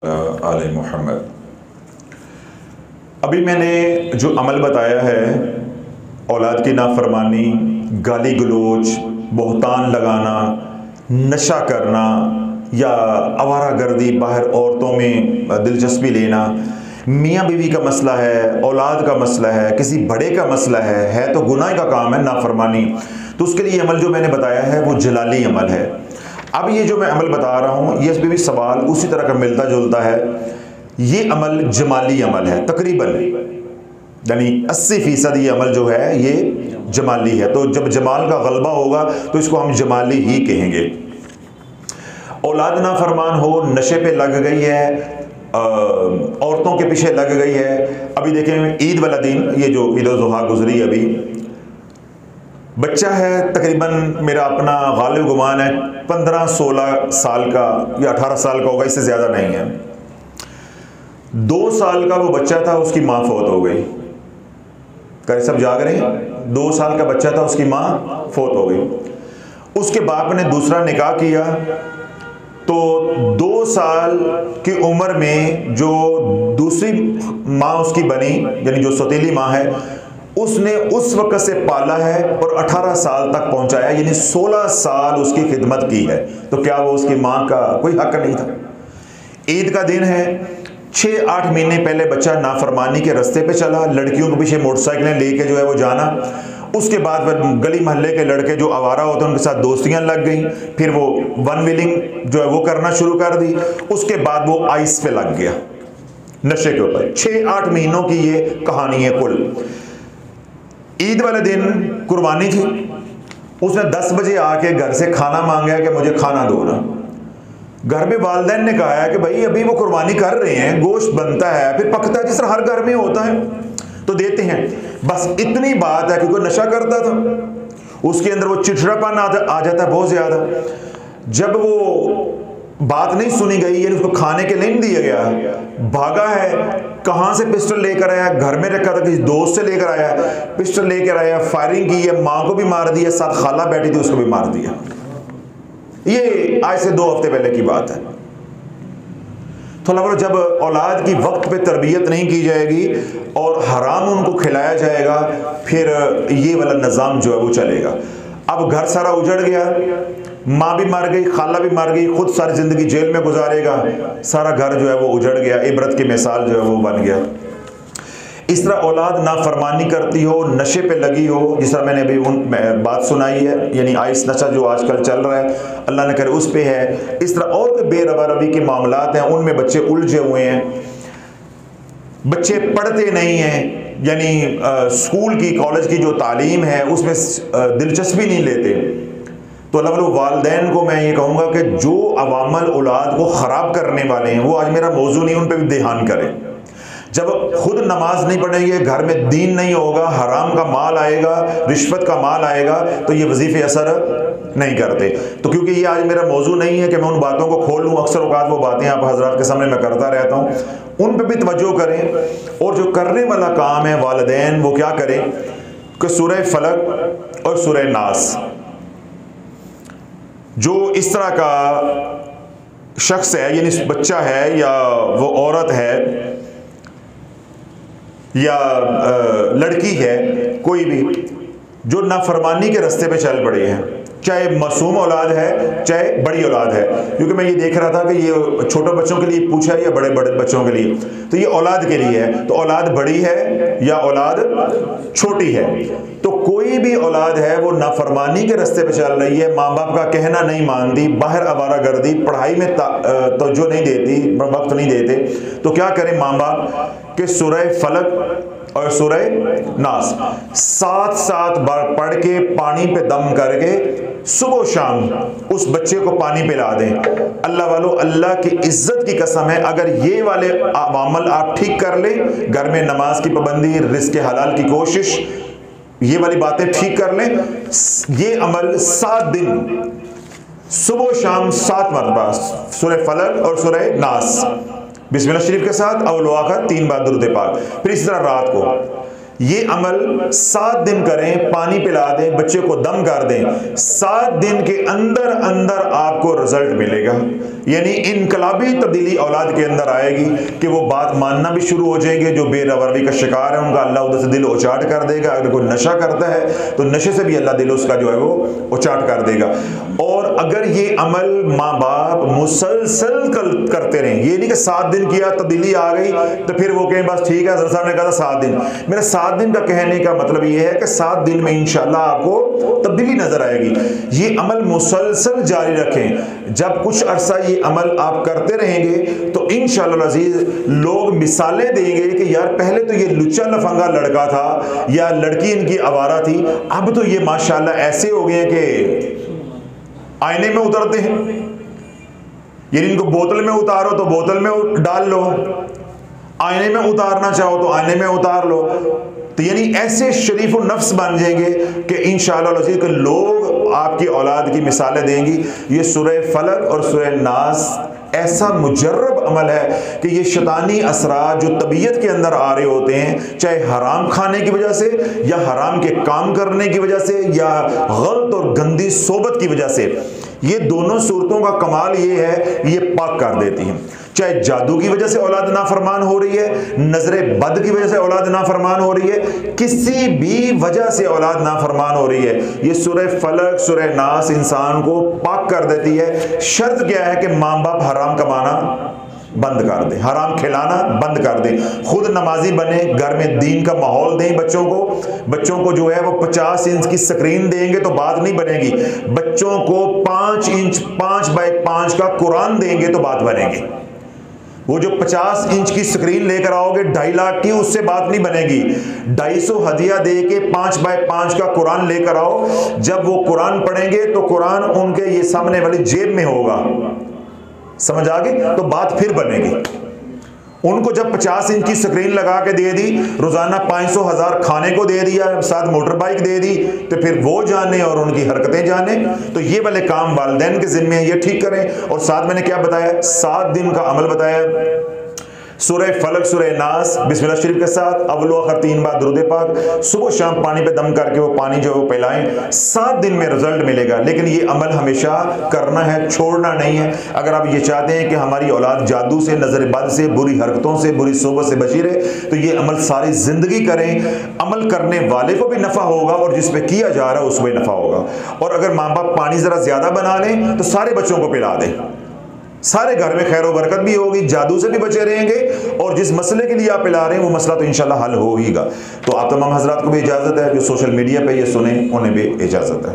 आले मोहम्मद। अभी मैंने जो अमल बताया है, औलाद की नाफरमानी, गाली गलोच, बहतान लगाना, नशा करना या आवारा गर्दी, बाहर औरतों में दिलचस्पी लेना, मियाँ बीवी का मसला है, औलाद का मसला है, किसी बड़े का मसला है तो गुनाह का काम है नाफरमानी। तो उसके लिए अमल जो मैंने बताया है वो जलाली अमल है। अब ये जो मैं अमल बता रहा हूँ ये इस पर भी सवाल उसी तरह का मिलता जुलता है। ये अमल जमाली अमल है तकरीबन, यानी 80% ये अमल जो है ये जमाली है। तो जब जमाल का गलबा होगा तो इसको हम जमाली ही कहेंगे। औलाद नाफरमान हो, नशे पे लग गई है, औरतों के पीछे लग गई है। अभी देखें ईद वाला दिन, ये जो ईद उल जुहा गुजरी, अभी बच्चा है तकरीबन, मेरा अपना गालिब गुमान है 15-16 साल का या 18 साल का होगा, इससे ज़्यादा नहीं है। 2 साल का वो बच्चा था, उसकी माँ फौत हो गई। करे सब जाग रहे हैं? 2 साल का बच्चा था, उसकी माँ फौत हो गई। उसके बाप ने दूसरा निकाह किया तो 2 साल की उम्र में जो दूसरी माँ उसकी बनी, यानी जो सौतेली माँ है, उसने उस वक्त से पाला है और 18 साल तक पहुंचाया, यानी 16 साल उसकी खिदमत की है। तो क्या वो उसकी माँ का कोई हक नहीं था? ईद का दिन है, 6-8 महीने पहले बच्चा नाफरमानी के रास्ते पे चला, लड़कियों के पीछे मोटरसाइकिलें लेके जो है वो जाना। उसके बाद गली मोहल्ले के लड़के जो आवारा होते हैं उनके साथ दोस्तियां लग गई, फिर वो वन व्हीलिंग जो है वो करना शुरू कर दी। उसके बाद वो आइस पे लग गया, नशे के ऊपर। 6-8 महीनों की ये कहानी है कुल। ईद वाले दिन कुर्बानी थी, उसने 10 बजे आके घर से खाना मांगा कि मुझे खाना दो ना। घर में वालिदैन ने कहा है कि भाई अभी वो कुर्बानी कर रहे हैं, गोश्त बनता है, फिर पकता है, जिस तरह हर घर में होता है, तो देते हैं। बस इतनी बात है, क्योंकि नशा करता था, उसके अंदर वो चिड़चिड़ापन आ जाता है बहुत ज्यादा। जब वो बात नहीं सुनी गई, यानी उसको खाने के लिए नहीं दिया गया, भागा है। कहां से पिस्टल लेकर आया? घर में रखा था, किसी दोस्त से लेकर आया, पिस्टल लेकर आया, फायरिंग की है, मां को भी मार दिया, साथ खाला बैठी थी उसको भी मार दिया। ये आज से 2 हफ्ते पहले की बात है। तो अल्लाह, जब औलाद की वक्त पे तरबियत नहीं की जाएगी और हराम उनको खिलाया जाएगा, फिर ये वाला निज़ाम जो है वो चलेगा। अब घर सारा उजड़ गया, माँ भी मर गई, खाला भी मर गई, खुद सारी जिंदगी जेल में गुजारेगा, सारा घर जो है वो उजड़ गया, इबरत की मिसाल जो है वो बन गया। इस तरह औलाद नाफरमानी करती हो, नशे पे लगी हो, जिस तरह मैंने अभी बात सुनाई है, यानी आइस नशा जो आजकल चल रहा है, अल्लाह ने करे उस पे है। इस तरह और कोई बेरवा-रवी के मामलात हैं, उनमें बच्चे उलझे हुए हैं, बच्चे पढ़ते नहीं हैं, यानी स्कूल की, कॉलेज की जो तालीम है उसमें दिलचस्पी नहीं लेते। तो अल्लाह वालिदैन को मैं ये कहूँगा कि जो अवामल औलाद को ख़राब करने वाले हैं, वो आज मेरा मौजू नहीं, उन पर भी ध्यान करें। जब खुद नमाज नहीं पढ़ेंगे, घर में दीन नहीं होगा, हराम का माल आएगा, रिश्वत का माल आएगा, तो ये वजीफे असर नहीं करते। तो क्योंकि ये आज मेरा मौजू नहीं है कि मैं उन बातों को खोल लूँ, अक्सर औकात वो बातें आप हजरात के सामने मैं करता रहता हूँ, उन पर भी तवज्जो करें। और जो करने वाला काम है वालिदैन, वो क्या करें कि सूरह फलक और सूरह नास, जो इस तरह का शख्स है, यानी बच्चा है या वो औरत है या लड़की है, कोई भी जो नाफरमानी के रास्ते पे चल पड़े हैं, चाहे मासूम औलाद है चाहे बड़ी औलाद है, क्योंकि मैं ये देख रहा था कि ये छोटे बच्चों के लिए पूछा है या बड़े बड़े बच्चों के लिए, तो ये औलाद के लिए है। तो औलाद बड़ी है या औलाद छोटी है, तो कोई भी औलाद है वो नाफरमानी के रास्ते पे चल रही है, माँ बाप का कहना नहीं मानती, बाहर आवारा गर्दी, पढ़ाई में तवज्जो नहीं देती, वक्त नहीं देते, तो क्या करें माँ बाप कि सूरह फलक और सूरह नास 7-7 बार पढ़ के, पानी पे दम करके सुबह शाम उस बच्चे को पानी पिला दें। अल्लाह वालों, अल्लाह की इज्जत की कसम है, अगर ये वाले अमाल आप ठीक कर लें, घर में नमाज की पाबंदी, रिज़्क़ हलाल की कोशिश, ये वाली बातें ठीक कर लें, ये अमल 7 दिन सुबह शाम 7 मरतबा सूरह फलक और सूरह नास बिस्मिल्लाह शरीफ के साथ अव्वल व आखिर 3 बार दुरूद पाक, फिर इसी तरह रात को ये अमल 7 दिन करें, पानी पिला दें, बच्चे को दम कर दें, 7 दिन के अंदर अंदर आपको रिजल्ट मिलेगा। यानी इनकलाबी तब्दीली औलाद के अंदर आएगी कि वो बात मानना भी शुरू हो जाएंगे। जो बेरवरवी का शिकार है उनका अल्लाह उधर से दिल उचाट कर देगा। अगर कोई नशा करता है तो नशे से भी अल्लाह दिल उसका जो है वो उचाट कर देगा। और अगर ये अमल माँ बाप मुसलसल करते रहें, ये नहीं कि 7 दिन किया तब्दीली आ गई तो फिर वो कहें बस ठीक है, हज़रत साहब ने कहा था 7 दिन। मेरा 7 दिन का कहने का मतलब ये है कि 7 दिन में इंशाल्लाह आपको तब्दीली नजर आएगी। ये अमल मुसलसल जारी रखें। जब कुछ अरसा ये अमल आप करते रहेंगे तो इंशाअल्लाह अज़ीज़ लोग मिसालें देंगे कि यार पहले तो ये लुच्चा लफंगा लड़का था या लड़की इनकी आवारा थी, अब तो ये माशाल्लाह ऐसे हो गए कि आईने में उतरते हैं। यानी इनको बोतल में उतारो तो बोतल में डाल लो, आईने में उतारना चाहो तो आईने में उतार लो। तो यानी ऐसे शरीफ और नफ्स बन जाएंगे कि इंशाअल्लाह लोग आपकी औलाद की मिसालें देंगी। ये सूरह फलक और सूरह नास ऐसा मुजर्रब अमल है कि ये शैतानी असरात जो तबीयत के अंदर आ रहे होते हैं, चाहे हराम खाने की वजह से या हराम के काम करने की वजह से या गलत और गंदी सोबत की वजह से, ये दोनों सूरतों का कमाल ये है, ये पाक कर देती हैं। चाहे जादू की वजह से औलाद नाफरमान हो रही है, नजरे बद की वजह से औलाद नाफरमान हो रही है, किसी भी वजह से औलाद नाफरमान हो रही है, ये सूरह फलक सूरह नास इंसान को पाक कर देती है। शर्त क्या है कि माँ बाप हराम कमाना बंद कर दें, हराम खिलाना बंद कर दें, खुद नमाजी बने, घर में दीन का माहौल दें बच्चों को जो है वो 50 इंच की स्क्रीन देंगे तो बात नहीं बनेगी। बच्चों को 5 इंच 5 बाय 5 का कुरान देंगे तो बात बनेगी। वो जो 50 इंच की स्क्रीन लेकर आओगे 2.5 लाख की, उससे बात नहीं बनेगी। 250 हदिया दे के 5 बाय 5 का कुरान लेकर आओ। जब वो कुरान पढ़ेंगे तो कुरान उनके ये सामने वाली जेब में होगा, समझ आ गई, तो बात फिर बनेगी। उनको जब 50 इंच की स्क्रीन लगा के दे दी, रोजाना 500,000 खाने को दे दिया, साथ मोटर बाइक दे दी, तो फिर वो जाने और उनकी हरकतें जाने। तो ये वाले काम वालिदैन के जिम्मे है, ये ठीक करें। और साथ मैंने क्या बताया, 7 दिन का अमल बताया। सूरह फलक सूरह नास बिस्मिल्लाह शरीफ के साथ अव्वल आखिर 3 बार दुरूद पाक, सुबह शाम पानी पे दम करके वो पानी जो है वो पिलाएं। 7 दिन में रिजल्ट मिलेगा। लेकिन ये अमल हमेशा करना है, छोड़ना नहीं है। अगर आप ये चाहते हैं कि हमारी औलाद जादू से, नजर बद से, बुरी हरकतों से, बुरी सोबत से बची रहे, तो ये अमल सारी जिंदगी करें। अमल करने वाले को भी नफा होगा और जिस पे किया जा रहा है उसको भी नफा होगा। और अगर माँ बाप पानी जरा ज्यादा बना लें तो सारे बच्चों को पिला दें, सारे घर में खैर बरकत भी होगी, जादू से भी बचे रहेंगे और जिस मसले के लिए आप पिला रहे हैं वो मसला तो इंशाल्लाह हल हो हीगा। तो आप तमाम हजरात को भी इजाज़त है, जो सोशल मीडिया पे ये सुने उन्हें भी इजाज़त है।